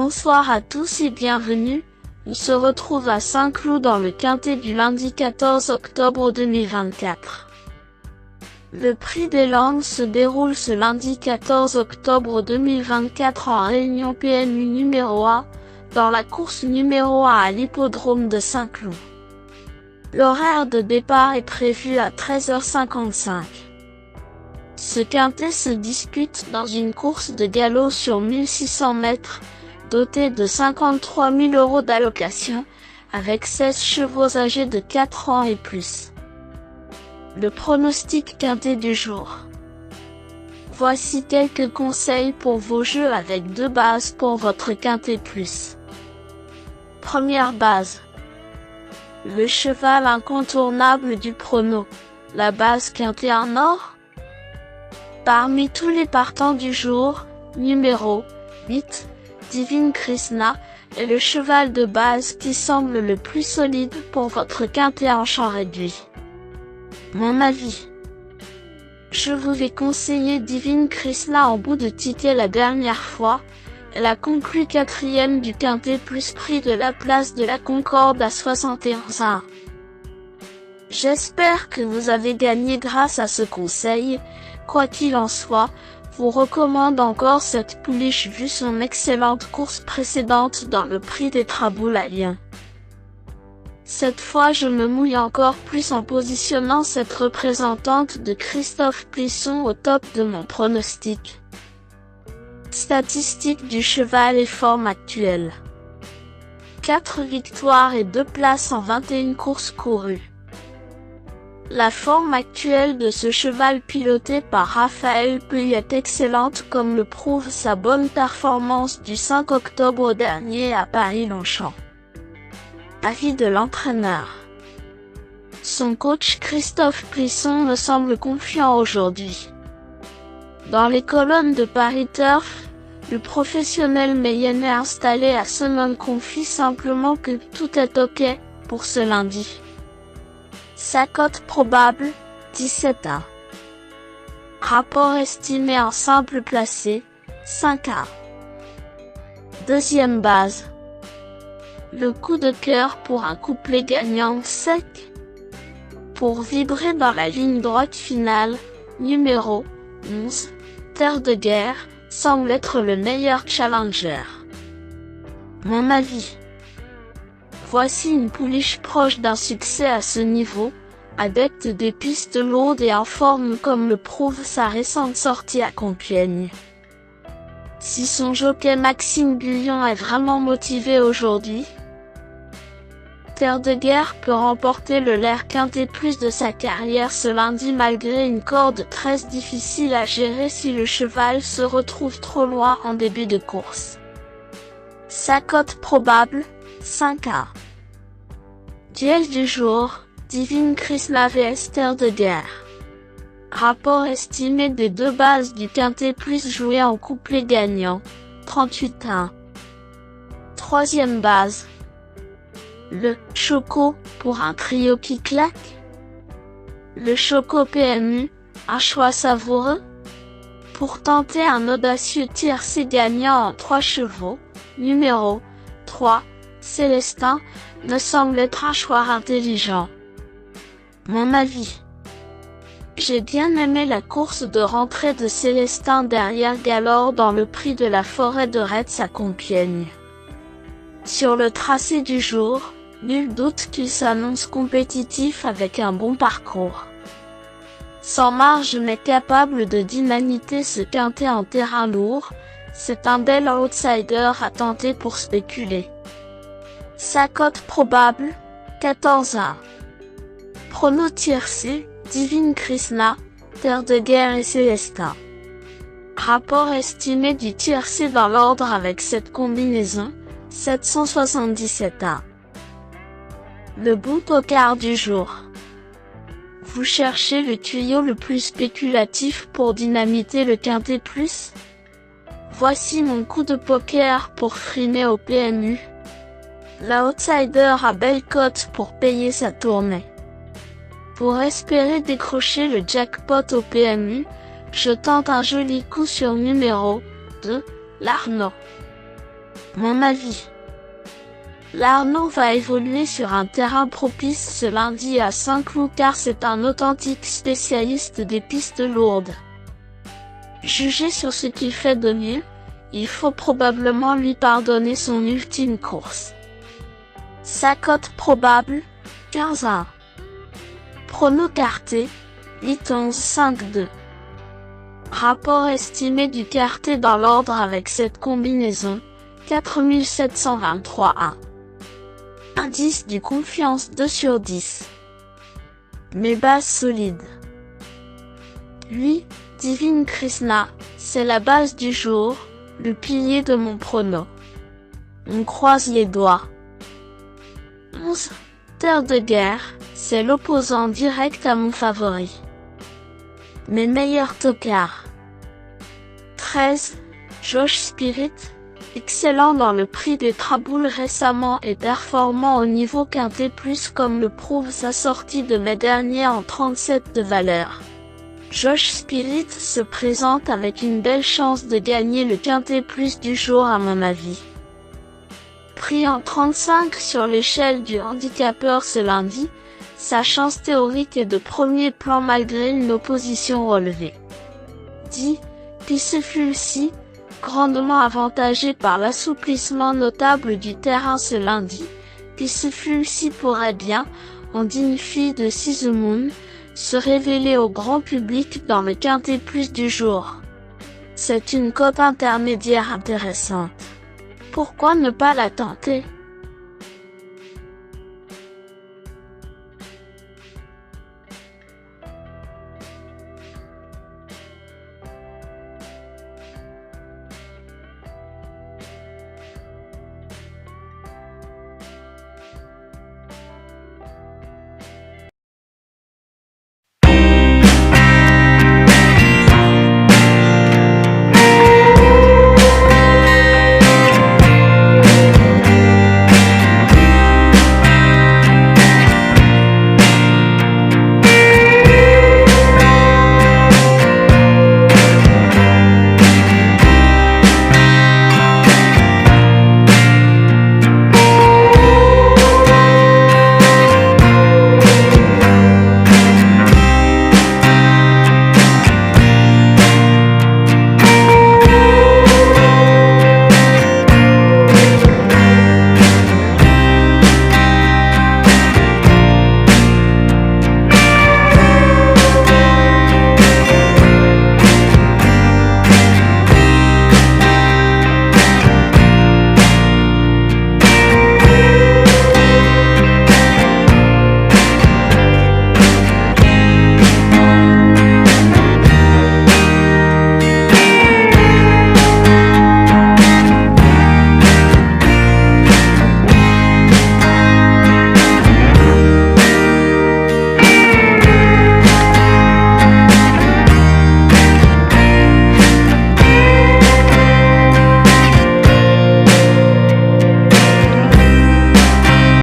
Bonsoir à tous et bienvenue. On se retrouve à Saint-Cloud dans le quintet du lundi 14 octobre 2024. Le prix des Landes se déroule ce lundi 14 octobre 2024 en réunion PMU numéro 1, dans la course numéro 1 à l'hippodrome de Saint-Cloud. L'horaire de départ est prévu à 13h55. Ce quintet se dispute dans une course de galop sur 1600 mètres, dotée de 53 000 € d'allocation, avec 16 chevaux âgés de 4 ans et plus. Le pronostic quintet du jour. Voici quelques conseils pour vos jeux avec 2 bases pour votre quintet plus. Première base. Le cheval incontournable du prono, la base quintet en or. Parmi tous les partants du jour, numéro 8, Divine Krishna, est le cheval de base qui semble le plus solide pour votre quintet en champ réduit. Mon avis. Je vous ai conseillé Divine Krishna en bout de ticket la dernière fois. Elle a conclu 4e du quintet plus prix de la place de la Concorde à 71 ans. J'espère que vous avez gagné grâce à ce conseil. Quoi qu'il en soit, vous recommande encore cette pouliche vu son excellente course précédente dans le prix des Traboulaliens. Cette fois je me mouille encore plus en positionnant cette représentante de Christophe Plisson au top de mon pronostic. Statistiques du cheval et forme actuelle. 4 victoires et 2 places en 21 courses courues. La forme actuelle de ce cheval piloté par Raphaël Puy est excellente comme le prouve sa bonne performance du 5 octobre dernier à Paris-Longchamp. Avis de l'entraîneur. Son coach Christophe Plisson me semble confiant aujourd'hui. Dans les colonnes de Paris Turf, le professionnel mayennais installé à Senon confie simplement que tout est ok pour ce lundi. Sa cote probable, 17 à. Rapport estimé en simple placé, 5 à. Deuxième base. Le coup de cœur pour un couplet gagnant sec. Pour vibrer dans la ligne droite finale, numéro 11, Terre de Guerre, semble être le meilleur challenger. Mon avis. Voici une pouliche proche d'un succès à ce niveau, adepte des pistes lourdes et en forme comme le prouve sa récente sortie à Compiègne. Si son jockey Maxime Guyon est vraiment motivé aujourd'hui, Terre de Guerre peut remporter le Lair quintet plus de sa carrière ce lundi malgré une corde très difficile à gérer si le cheval se retrouve trop loin en début de course. Sa cote probable, 5 à. Duel du jour, Divine Krishna vs Terre de Guerre. Rapport estimé des 2 bases du quintet plus joué en couplet gagnant, 38 à 1. Troisième base. Le Choco pour un trio qui claque. Le Choco PMU, un choix savoureux. Pour tenter un audacieux tiercé gagnant en 3 chevaux, numéro 3, Célestin, me semble être un choix intelligent. Mon avis. J'ai bien aimé la course de rentrée de Célestin derrière Galore dans le prix de la forêt de Retz à Compiègne. Sur le tracé du jour, nul doute qu'il s'annonce compétitif avec un bon parcours. Sans marge mais capable de dynamiter ce quintet en terrain lourd, c'est un bel outsider à tenter pour spéculer. Sa cote probable, 14 à. Prono tiercé, Divine Krishna, Terre de Guerre et Célestin. Rapport estimé du tiercé dans l'ordre avec cette combinaison, 777 à. Le bon poker du jour. Vous cherchez le tuyau le plus spéculatif pour dynamiter le quintet plus? Voici mon coup de poker pour frimer au PMU. L'outsider a belle cote pour payer sa tournée. Pour espérer décrocher le jackpot au PMU, je tente un joli coup sur numéro 2, l'Arnaud. Mon avis. L'Arnaud va évoluer sur un terrain propice ce lundi à Saint-Cloud car c'est un authentique spécialiste des pistes lourdes. Jugé sur ce qu'il fait de mieux, il faut probablement lui pardonner son ultime course. Sa cote probable, 15-1. Prono carté, 8-11-5-2. Rapport estimé du carté dans l'ordre avec cette combinaison, 4723-1. Indice du confiance 2/10. Mes bases solides. Lui, Divine Krishna, c'est la base du jour, le pilier de mon prono. On croise les doigts. 11. Terre de guerre, c'est l'opposant direct à mon favori. Mes meilleurs tocards. 13. Josh Spirit, excellent dans le prix des traboules récemment et performant au niveau quintet plus comme le prouve sa sortie de mai dernier en 37 de valeur. Josh Spirit se présente avec une belle chance de gagner le quintet plus du jour à mon avis. Pris en 35 sur l'échelle du handicapeur ce lundi, sa chance théorique est de premier plan malgré une opposition relevée. 10. Pissefulsi, grandement avantagé par l'assouplissement notable du terrain ce lundi, Pissefulsi pourrait bien, en digne fille de Sizumoon, se révéler au grand public dans le quintet plus du jour. C'est une cote intermédiaire intéressante. Pourquoi ne pas la tenter?